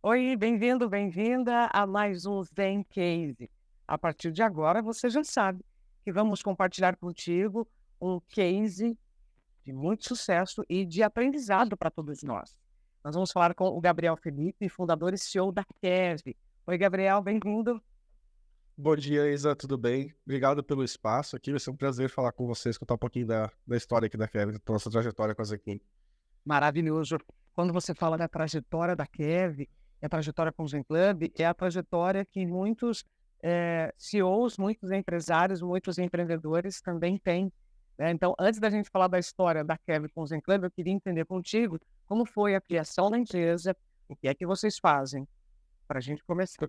Oi, bem-vindo, bem-vinda a mais um Zen Case. A partir de agora, você já sabe que vamos compartilhar contigo um case de muito sucesso e de aprendizado para todos nós. Nós vamos falar com o Gabriel Felipe, fundador e CEO da Kev. Oi, Gabriel, bem-vindo. Bom dia, Isa, tudo bem? Obrigado pelo espaço aqui. Vai ser um prazer falar com vocês, contar um pouquinho da história aqui da Kevin, da nossa trajetória com a Zequim. Maravilhoso. Quando você fala da trajetória da Kev, a trajetória com o Zen Club, é a trajetória que muitos CEOs, muitos empresários, muitos empreendedores também têm, né? Então, antes da gente falar da história da Kev com o Zen Club, eu queria entender contigo como foi a criação da empresa, o que é que vocês fazem, para a gente começar.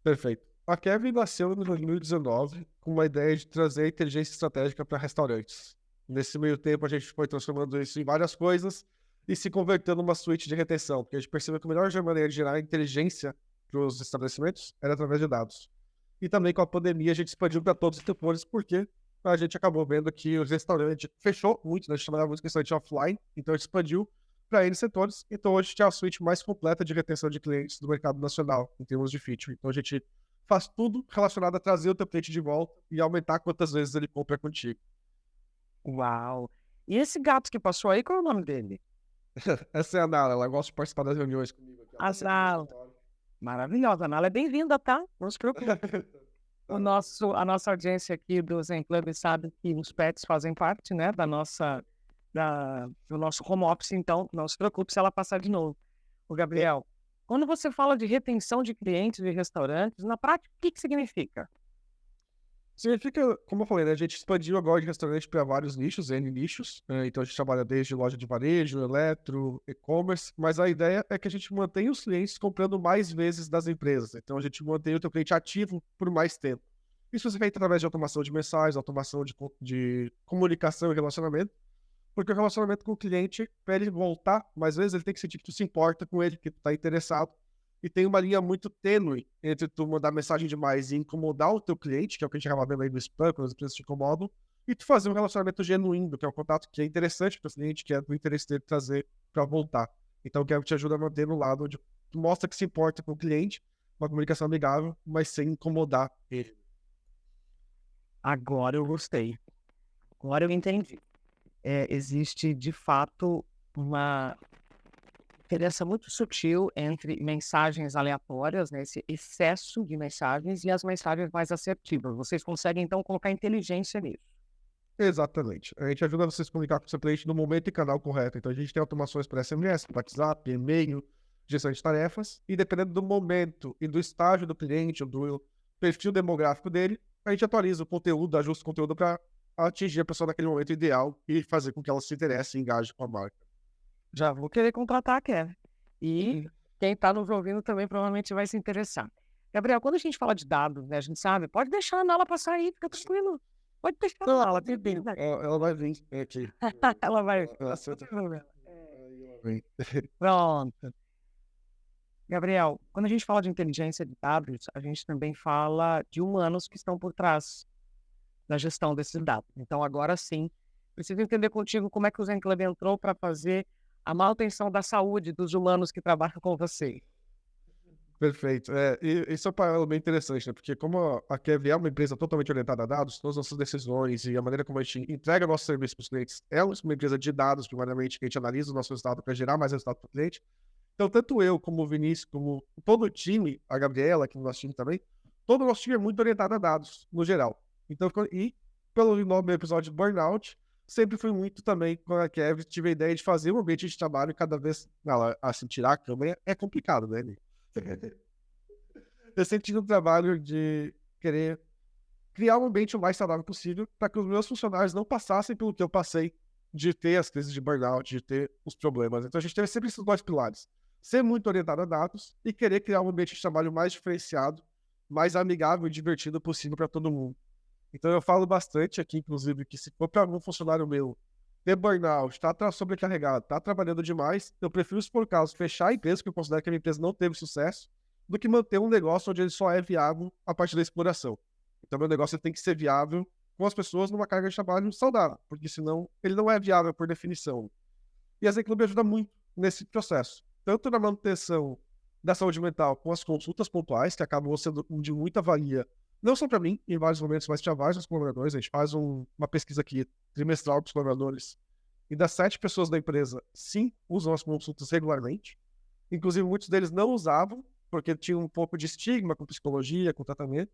Perfeito. A Kevin nasceu em 2019 com uma ideia de trazer inteligência estratégica para restaurantes. Nesse meio tempo, a gente foi transformando isso em várias coisas e se convertendo numa suíte de retenção, porque a gente percebeu que a melhor maneira de gerar inteligência para os estabelecimentos era através de dados. E também com a pandemia, a gente expandiu para todos os setores, porque a gente acabou vendo que os restaurantes fechou muito, né? A gente trabalhava muito com restaurante offline, então a gente expandiu para N setores. Então hoje a gente é a suíte mais completa de retenção de clientes do mercado nacional, em termos de feature. Então a gente faz tudo relacionado a trazer o teu cliente de volta e aumentar quantas vezes ele compra contigo. Uau! E esse gato que passou aí, qual é o nome dele? Essa é a Nala, ela gosta de participar das reuniões comigo aqui, ela A tá sempre no Nala. escritório. Maravilhosa. A Nala é bem-vinda, tá? Não se preocupe. Tá. A nossa audiência aqui do Zen Club sabe que os pets fazem parte, né, do nosso home office, então não se preocupe se ela passar de novo. O Gabriel, quando você fala de retenção de clientes de restaurantes, na prática, o que que significa? Significa, como eu falei, né, a gente expandiu agora de restaurante para vários nichos, N nichos. Então a gente trabalha desde loja de varejo, eletro, e-commerce, mas a ideia é que a gente mantenha os clientes comprando mais vezes das empresas. Então a gente mantém o teu cliente ativo por mais tempo. Isso é feito através de automação de mensagens, automação de comunicação e relacionamento, porque o relacionamento com o cliente, para ele voltar mais vezes, ele tem que sentir que tu se importa com ele, que tu tá interessado. E tem uma linha muito tênue entre tu mandar mensagem demais e incomodar o teu cliente, que é o que a gente acaba vendo aí no spam, quando as empresas te incomodam, e tu fazer um relacionamento genuíno, que é um contato que é interessante para o cliente, que é do interesse dele trazer para voltar. Então, que é o que te ajuda a manter no lado onde tu mostra que se importa com o cliente, uma comunicação amigável, mas sem incomodar ele. Agora eu gostei. Agora eu entendi. Existe, de fato, uma diferença muito sutil entre mensagens aleatórias, né, esse excesso de mensagens e as mensagens mais assertivas. Vocês conseguem, então, colocar inteligência nisso. Exatamente. A gente ajuda você a se comunicar com o seu cliente no momento e canal correto. Então, a gente tem automações para SMS, WhatsApp, e-mail, gestão de tarefas, e dependendo do momento e do estágio do cliente, ou do perfil demográfico dele, a gente atualiza o conteúdo, ajusta o conteúdo para atingir a pessoa naquele momento ideal e fazer com que ela se interesse e engaje com a marca. Já vou querer contratar a Kevin. E quem está nos ouvindo também provavelmente vai se interessar. Gabriel, quando a gente fala de dados, né, a gente sabe, pode deixar a Nala passar aí, fica tranquilo. Pode deixar a Não, Nala, ela tem tem bem. vida. Ela vai vir aqui. Ela vai. Ela Não senta. tem problema. Aí ela vem. Pronto. Gabriel, quando a gente fala de inteligência de dados, a gente também fala de humanos que estão por trás da gestão desses dados. Então, agora sim, preciso entender contigo como é que o Zen Club entrou para fazer a manutenção da saúde dos humanos que trabalham com você. Perfeito. E isso é um paralelo bem interessante, né? Porque como a Kev é uma empresa totalmente orientada a dados, todas as nossas decisões e a maneira como a gente entrega nosso serviço para os clientes é uma empresa de dados, primariamente, que a gente analisa o nosso resultado para gerar mais resultado para o cliente. Então, tanto eu, como o Vinícius, como todo o time, a Gabriela, que é o nosso time também, todo o nosso time é muito orientado a dados, no geral. Então, e pelo nome do episódio de Burnout, sempre fui muito também com a Kev, tive a ideia de fazer um ambiente de trabalho cada vez, assim, tirar a câmera é complicado, né? Eu sempre tive um trabalho de querer criar um ambiente o mais saudável possível para que os meus funcionários não passassem pelo que eu passei de ter as crises de burnout, de ter os problemas. Então a gente teve sempre esses dois pilares. Ser muito orientado a dados e querer criar um ambiente de trabalho mais diferenciado, mais amigável e divertido possível para todo mundo. Então eu falo bastante aqui, inclusive, que se for para algum funcionário meu ter burnout, tá sobrecarregado, tá trabalhando demais, eu prefiro, se for o caso, fechar a empresa, porque eu considero que a minha empresa não teve sucesso, do que manter um negócio onde ele só é viável a partir da exploração. Então, meu negócio tem que ser viável com as pessoas numa carga de trabalho saudável, porque senão ele não é viável por definição. E a Zen Club ajuda muito nesse processo, tanto na manutenção da saúde mental com as consultas pontuais, que acabam sendo de muita valia, não só para mim, em vários momentos, mas para vários colaboradores. A gente faz uma pesquisa aqui trimestral para os colaboradores, e das 7 pessoas da empresa, 5 usam as consultas regularmente. Inclusive, muitos deles não usavam, porque tinham um pouco de estigma com psicologia, com tratamento.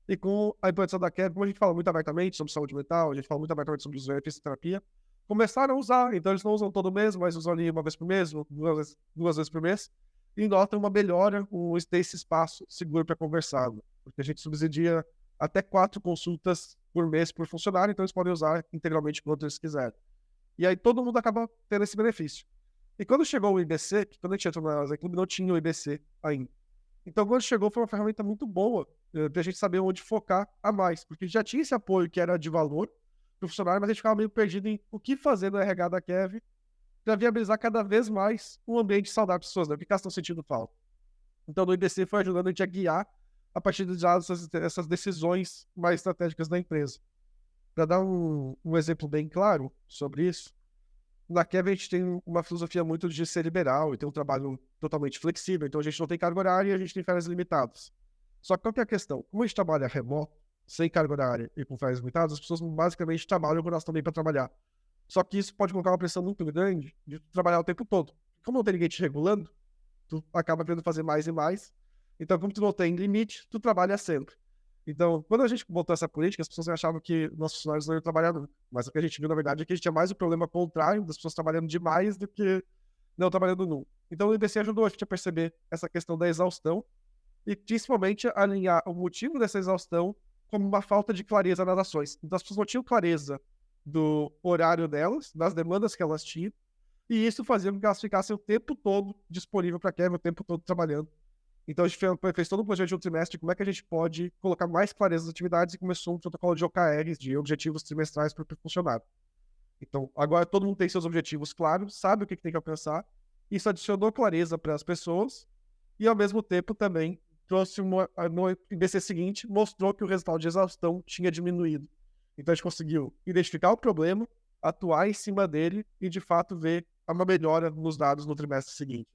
E com a implantação da Kevin, como a gente fala muito abertamente sobre saúde mental, a gente fala muito abertamente sobre os benefícios de terapia, começaram a usar. Então, eles não usam todo mês, mas usam ali uma vez por mês, duas vezes por mês, e notam uma melhora, ter esse espaço seguro para conversar. Porque a gente subsidia até 4 consultas por mês por funcionário, então eles podem usar integralmente quanto eles quiserem. E aí todo mundo acaba tendo esse benefício. E quando chegou o IBC, que quando a gente entrou na Asa Clube, não tinha o IBC ainda. Então, quando chegou, foi uma ferramenta muito boa para a gente saber onde focar a mais, porque já tinha esse apoio que era de valor para o funcionário, mas a gente ficava meio perdido em o que fazer no RH da Kev para viabilizar cada vez mais um ambiente saudável para as pessoas, né? O que elas estão sentindo falta. Então, no IBC foi ajudando a gente a guiar a partir de essas decisões mais estratégicas da empresa. Para dar um exemplo bem claro sobre isso, na Kev a gente tem uma filosofia muito de ser liberal e tem um trabalho totalmente flexível, então a gente não tem carga horária e a gente tem férias limitadas. Só que qual que é a questão? Como a gente trabalha remoto, sem carga horária e com férias limitadas, as pessoas basicamente trabalham quando elas estão bem para trabalhar. Só que isso pode colocar uma pressão muito grande de trabalhar o tempo todo. Como não tem ninguém te regulando, tu acaba querendo fazer mais e mais. Então, como tu não tem limite, tu trabalha sempre. Então, quando a gente botou essa política, as pessoas achavam que nossos funcionários não iam trabalhar nunca. Mas o que a gente viu, na verdade, é que a gente tinha mais o problema contrário das pessoas trabalhando demais do que não trabalhando nunca. Então, o IBC ajudou a gente a perceber essa questão da exaustão e, principalmente, alinhar o motivo dessa exaustão como uma falta de clareza nas ações. Então, as pessoas não tinham clareza do horário delas, das demandas que elas tinham, e isso fazia com que elas ficassem o tempo todo disponível para a Kevin, o tempo todo trabalhando. Então, a gente fez todo um projeto de um trimestre de como é que a gente pode colocar mais clareza nas atividades e começou um protocolo de OKRs, de objetivos trimestrais para o funcionário. Então, agora todo mundo tem seus objetivos claros, sabe o que tem que alcançar. Isso adicionou clareza para as pessoas e, ao mesmo tempo, também trouxe no IBC seguinte, mostrou que o resultado de exaustão tinha diminuído. Então, a gente conseguiu identificar o problema, atuar em cima dele e, de fato, ver uma melhora nos dados no trimestre seguinte.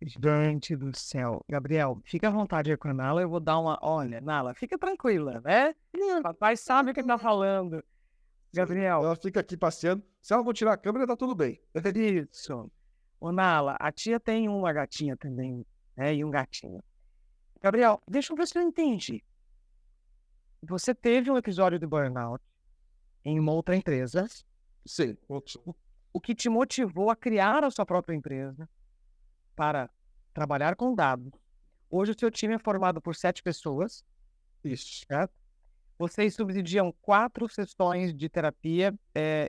Gente do céu. Gabriel, fica à vontade aí com a Nala. Eu vou dar uma. Olha, Nala, fica tranquila, né? Papai sabe o que tá falando. Gabriel. Ela fica aqui passeando. Se ela não tirar a câmera, tá tudo bem. Isso. Ô, Nala, a tia tem uma gatinha também, né? E um gatinho. Gabriel, deixa eu ver se eu entendi. Você teve um episódio de burnout em uma outra empresa. Sim. O que te motivou a criar a sua própria empresa para trabalhar com dados. Hoje o seu time é formado por 7 pessoas. Isso. Certo? Vocês subsidiam 4 sessões de terapia.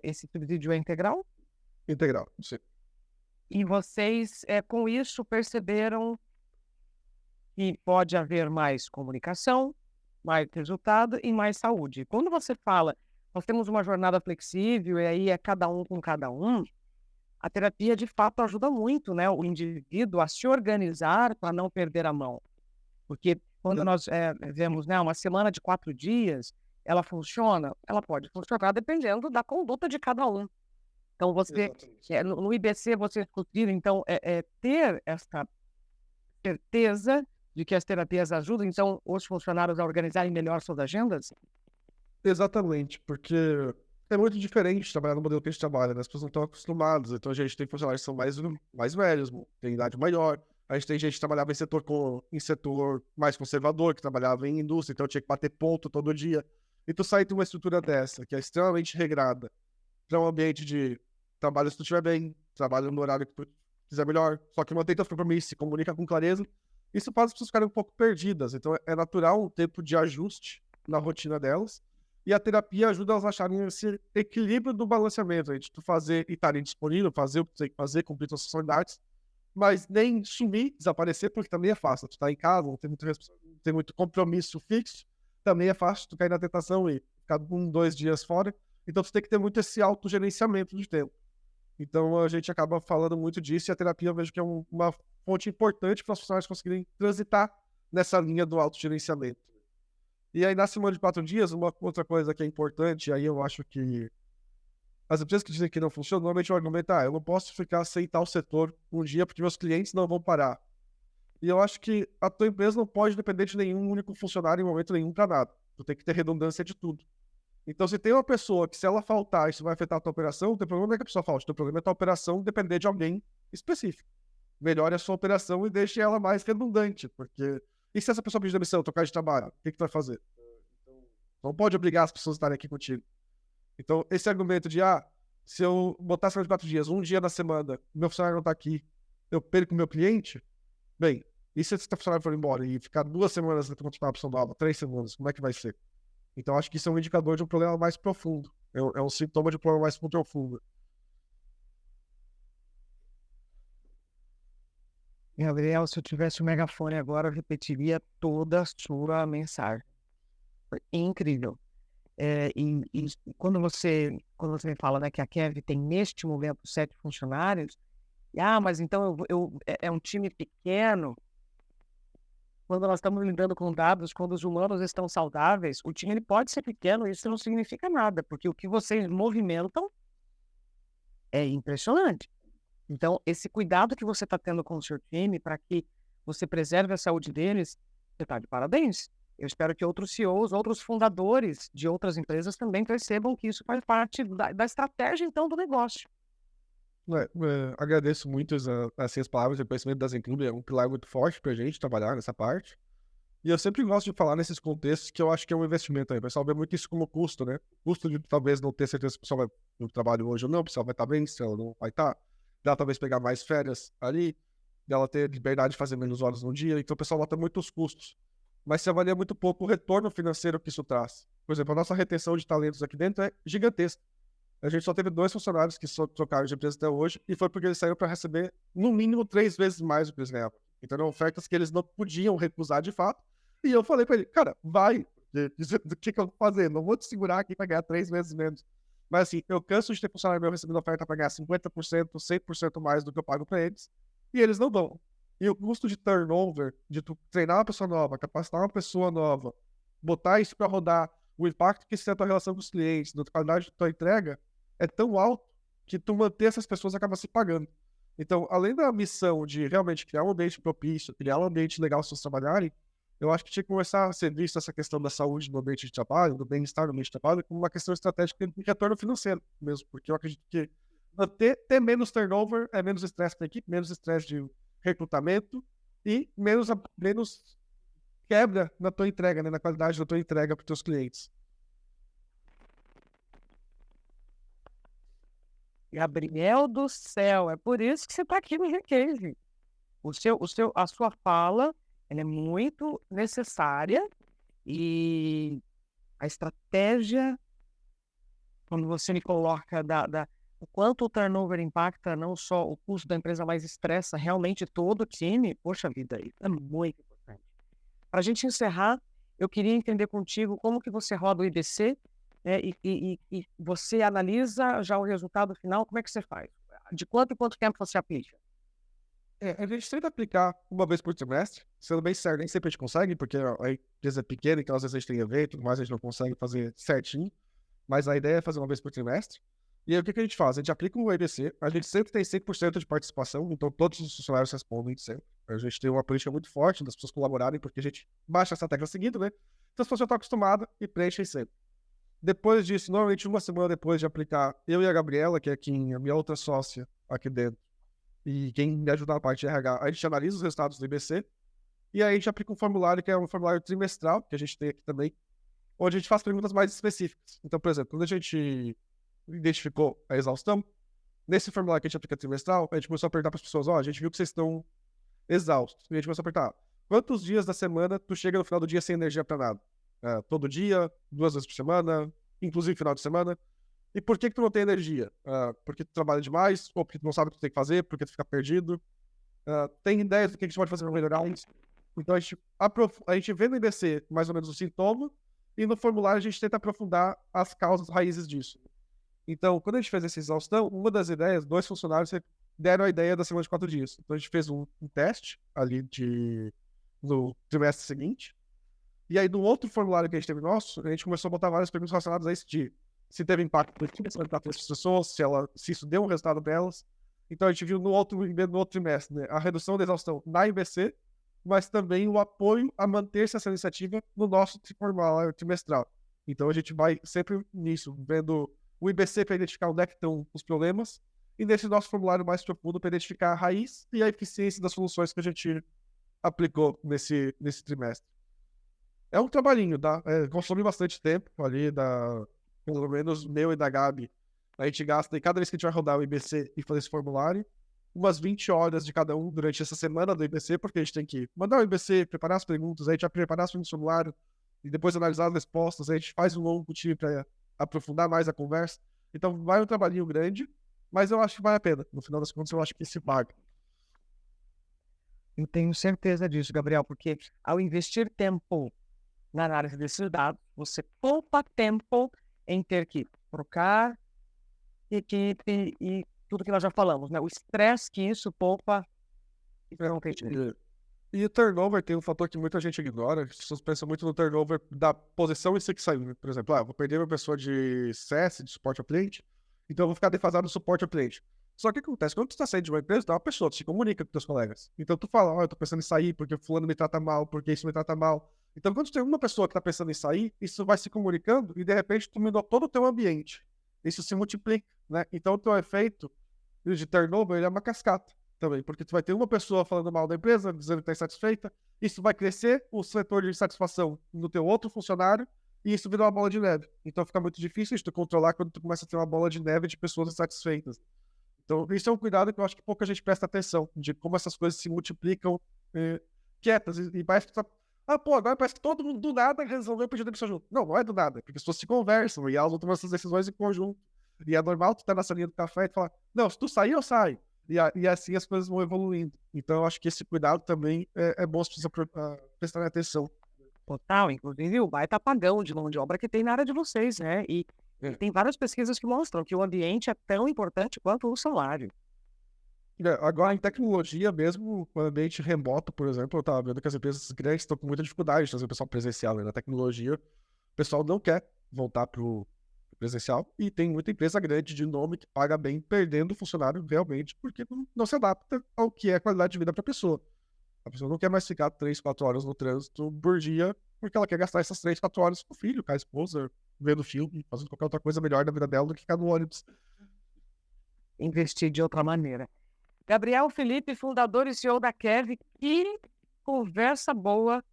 Esse subsídio é integral? Integral, sim. E vocês, com isso, perceberam que pode haver mais comunicação, mais resultado e mais saúde. Quando você fala, nós temos uma jornada flexível e aí é cada um com cada um, a terapia, de fato, ajuda muito, né, o indivíduo a se organizar para não perder a mão. Porque quando nós vemos, né, uma semana de 4 dias, ela funciona? Ela pode funcionar dependendo da conduta de cada um. Então, você, no IBC, vocês conseguiram, então, ter essa certeza de que as terapias ajudam, então, os funcionários a organizarem melhor suas agendas? Exatamente, porque é muito diferente trabalhar no modelo que a gente trabalha, né? As pessoas não estão acostumadas. Então, a gente tem funcionários que são mais velhos, tem idade maior. A gente tem gente que trabalhava em setor mais conservador, que trabalhava em indústria, então tinha que bater ponto todo dia. E tu sai de uma estrutura dessa, que é extremamente regrada, para um ambiente de trabalho se tu estiver bem, trabalho no horário que tu quiser melhor, só que mantém teu compromisso, se comunica com clareza. Isso faz as pessoas ficarem um pouco perdidas. Então, é natural um tempo de ajuste na rotina delas. E a terapia ajuda elas a acharem esse equilíbrio do balanceamento, de tu fazer e estarem disponível, fazer o que tu tem que fazer, cumprir suas responsabilidades, mas nem sumir, desaparecer, porque também é fácil. Tu tá em casa, não tem muito compromisso fixo, também é fácil tu cair na tentação e ficar 1, 2 dias fora. Então tu tem que ter muito esse autogerenciamento de tempo. Então a gente acaba falando muito disso e a terapia eu vejo que é uma fonte importante para os funcionários conseguirem transitar nessa linha do autogerenciamento. E aí, na semana de 4 dias, uma outra coisa que é importante, aí eu acho que As empresas que dizem que não funciona, normalmente o argumento é, eu não posso ficar sem tal setor um dia porque meus clientes não vão parar. E eu acho que a tua empresa não pode depender de nenhum único funcionário em momento nenhum para nada. Tu tem que ter redundância de tudo. Então, se tem uma pessoa que, se ela faltar, isso vai afetar a tua operação, o teu problema não é que a pessoa falte, o teu problema é a tua operação depender de alguém específico. Melhore a sua operação e deixe ela mais redundante, porque... E se essa pessoa pedir demissão, trocar de trabalho, o que tu vai fazer? Não pode obrigar as pessoas a estarem aqui contigo. Então, esse argumento de, se eu botar 54 dias, um dia na semana, meu funcionário não tá aqui, eu perco o meu cliente, bem, e se esse funcionário for embora e ficar 2 semanas dentro de uma opção nova, 3 semanas, como é que vai ser? Então, acho que isso é um indicador de um problema mais profundo. É um sintoma de um problema mais profundo. Gabriel, se eu tivesse o megafone agora, eu repetiria toda a sua mensagem. Foi incrível. E quando você me fala, né, que a Kev tem neste momento 7 funcionários, mas então é um time pequeno. Quando nós estamos lidando com dados, quando os humanos estão saudáveis, o time ele pode ser pequeno, isso não significa nada, porque o que vocês movimentam é impressionante. Então, esse cuidado que você está tendo com o seu time para que você preserve a saúde deles, você está de parabéns. Eu espero que outros CEOs, outros fundadores de outras empresas também percebam que isso faz parte da estratégia, então, do negócio. Agradeço muito as palavras, o reconhecimento das Inclube é um pilar muito forte pra gente trabalhar nessa parte. E eu sempre gosto de falar nesses contextos que eu acho que é um investimento aí. O pessoal vê muito isso como custo, né? Custo de talvez não ter certeza se o pessoal vai no trabalho hoje ou não, o pessoal vai estar bem, se ela não vai estar. Dela talvez pegar mais férias ali, dela ter liberdade de fazer menos horas no dia. Então o pessoal bota muito os custos. Mas se avalia muito pouco o retorno financeiro que isso traz. Por exemplo, a nossa retenção de talentos aqui dentro é gigantesca. A gente só teve 2 funcionários que trocaram de empresa até hoje, e foi porque eles saíram para receber, no mínimo, 3 vezes mais do que eles ganhavam. Então eram ofertas que eles não podiam recusar de fato. E eu falei para ele, cara, vai. Do que eu vou fazer? Não vou te segurar aqui para ganhar 3 vezes menos. Mas assim, eu canso de ter funcionário meu recebendo oferta para ganhar 50%, 100% mais do que eu pago para eles, e eles não dão. E o custo de turnover, de tu treinar uma pessoa nova, capacitar uma pessoa nova, botar isso para rodar, o impacto que isso tem na tua relação com os clientes, na qualidade da tua entrega, é tão alto que tu manter essas pessoas acaba se pagando. Então, além da missão de realmente criar um ambiente propício, criar um ambiente legal para vocês trabalharem, eu acho que tinha que começar a ser visto essa questão da saúde no ambiente de trabalho, do bem-estar no ambiente de trabalho, como uma questão estratégica de retorno financeiro mesmo, porque eu acredito que ter menos turnover é menos estresse para a equipe, menos estresse de recrutamento e menos quebra na tua entrega, né, na qualidade da tua entrega para os teus clientes. Gabriel do céu, é por isso que você está aqui no GCase. A sua fala, ela é muito necessária, e a estratégia, quando você me coloca o quanto o turnover impacta não só o custo da empresa, mas estressa realmente todo o time, poxa vida, isso é muito importante. Para a gente encerrar, eu queria entender contigo como que você roda o IBC, né, e você analisa já o resultado final, como é que você faz? De quanto em quanto tempo você aplica? A gente tenta aplicar uma vez por trimestre, sendo bem sério, nem sempre a gente consegue, porque a empresa é pequena, então às vezes a gente tem evento, mas a gente não consegue fazer certinho, mas a ideia é fazer uma vez por trimestre. E aí o que a gente faz? A gente aplica um EBC, a gente sempre tem 100% de participação, então todos os funcionários respondem sempre. A gente tem uma política muito forte das pessoas colaborarem, porque a gente baixa essa tecla seguindo, né? Então as pessoas já estão acostumadas e preenchem sempre. Depois disso, normalmente uma semana depois de aplicar, eu e a Gabriela, que é a minha outra sócia aqui dentro, e quem me ajuda na parte de RH, a gente analisa os resultados do IBC, e aí a gente aplica um formulário que é um formulário trimestral, que a gente tem aqui também, onde a gente faz perguntas mais específicas. Então, por exemplo, quando a gente identificou a exaustão, nesse formulário que a gente aplica trimestral, a gente começou a perguntar para as pessoas, a gente viu que vocês estão exaustos. E a gente começou a perguntar, quantos dias da semana tu chega no final do dia sem energia para nada? Todo dia, 2 vezes por semana, inclusive final de semana. E por que tu não tem energia? Porque tu trabalha demais? Ou porque tu não sabe o que tu tem que fazer? Porque tu fica perdido? Tem ideias do que a gente pode fazer para melhorar isso? Então a gente vê no IBC mais ou menos o sintoma, e no formulário a gente tenta aprofundar as causas raízes disso. Então, quando a gente fez essa exaustão, uma das ideias, 2 funcionários deram a ideia da semana de 4 dias. Então a gente fez um teste ali no trimestre seguinte. E aí, no outro formulário que a gente teve nosso, a gente começou a botar várias perguntas relacionadas a esse dia. se teve impacto positivo para as pessoas, se isso deu um resultado para elas. Então a gente viu no outro trimestre, né, a redução da exaustão na IBC, mas também o apoio a manter-se essa iniciativa no nosso trimestral. Então a gente vai sempre nisso, vendo o IBC para identificar onde é que estão os problemas, e nesse nosso formulário mais profundo para identificar a raiz e a eficiência das soluções que a gente aplicou nesse trimestre. É um trabalhinho, tá? Consome bastante tempo ali, pelo menos meu e da Gabi. A gente gasta, e cada vez que a gente vai rodar o IBC e fazer esse formulário, umas 20 horas de cada um durante essa semana do IBC, porque a gente tem que mandar o IBC, preparar as perguntas, a gente vai preparar o formulário e depois analisar as respostas, a gente faz um longo time para aprofundar mais a conversa. Então vai um trabalhinho grande, mas eu acho que vale a pena. No final das contas, eu acho que se paga. Eu tenho certeza disso, Gabriel, porque ao investir tempo na análise desses dados, você poupa tempo em ter que trocar equipe e tudo que nós já falamos, né? O estresse que isso poupa. E o turnover tem um fator que muita gente ignora. As pessoas pensam muito no turnover da posição em si que saiu. Por exemplo, vou perder uma pessoa de CS, de suporte ao cliente, então eu vou ficar defasado no suporte ao cliente. Só que o que acontece? Quando tu está saindo de uma empresa, tu é uma pessoa, tu se comunica com teus colegas. Então tu fala, eu tô pensando em sair porque fulano me trata mal, porque isso me trata mal. Então quando tu tem uma pessoa que tá pensando em sair, isso vai se comunicando e de repente tu mudou todo o teu ambiente. Isso se multiplica, né? Então o teu efeito de turnover, ele é uma cascata também, porque tu vai ter uma pessoa falando mal da empresa, dizendo que está insatisfeita, isso vai crescer o setor de insatisfação no teu outro funcionário, e isso vira uma bola de neve. Então fica muito difícil de tu controlar quando tu começa a ter uma bola de neve de pessoas insatisfeitas. Então isso é um cuidado que eu acho que pouca gente presta atenção, de como essas coisas se multiplicam quietas, e parece que tá... agora parece que todo mundo do nada resolveu pedir demissão junto. Não, não é do nada, porque as pessoas se conversam, e elas vão tomar essas decisões em conjunto. E é normal tu estar na salinha do café e tu falar, não, se tu sair, eu saio. E assim as coisas vão evoluindo. Então eu acho que esse cuidado também é bom as pessoas prestarem atenção. Total, inclusive o baita apagão de mão de obra que tem na área de vocês, né? E tem várias pesquisas que mostram que o ambiente é tão importante quanto o salário. Agora, em tecnologia mesmo, o ambiente remoto, por exemplo, eu estava vendo que as empresas grandes estão com muita dificuldade de trazer o pessoal presencial, né? Na tecnologia, o pessoal não quer voltar para o presencial, e tem muita empresa grande de nome que paga bem, perdendo o funcionário realmente, porque não se adapta ao que é a qualidade de vida para a pessoa. A pessoa não quer mais ficar 3, 4 horas no trânsito por dia, porque ela quer gastar essas 3, 4 horas com o filho, com a esposa, vendo filme, fazendo qualquer outra coisa melhor na vida dela do que ficar no ônibus. Investir de outra maneira. Gabriel Felipe, fundador e CEO da Kev, que conversa boa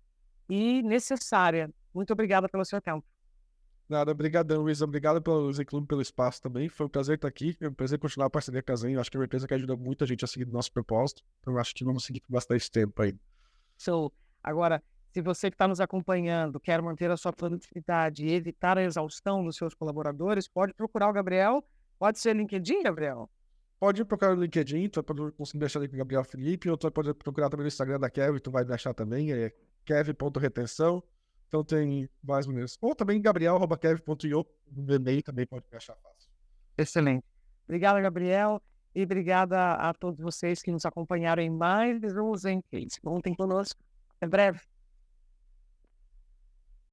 e necessária. Muito obrigada pelo seu tempo. Nada, brigadão, Luiz. Obrigado pelo Clube, pelo espaço também. Foi um prazer estar aqui. É um prazer continuar a parceria com a Zen. Eu acho que é uma empresa que ajuda muito a gente a seguir o nosso propósito. Então, eu acho que vamos seguir por bastante tempo aí. Agora, se você que está nos acompanhando quer manter a sua produtividade e evitar a exaustão dos seus colaboradores, pode procurar o Gabriel. Pode ser LinkedIn, Gabriel? Pode procurar no LinkedIn, tu vai conseguir deixar ali com o Gabriel Felipe, ou tu vai poder procurar também no Instagram da Kev, tu vai me achar também, é kev.retenção. Então tem várias maneiras. Ou também gabriel.kev.io, no e-mail também pode me achar fácil. Excelente. Obrigada, Gabriel, e obrigada a todos vocês que nos acompanharam em mais um Zencase. Contem conosco. Até breve.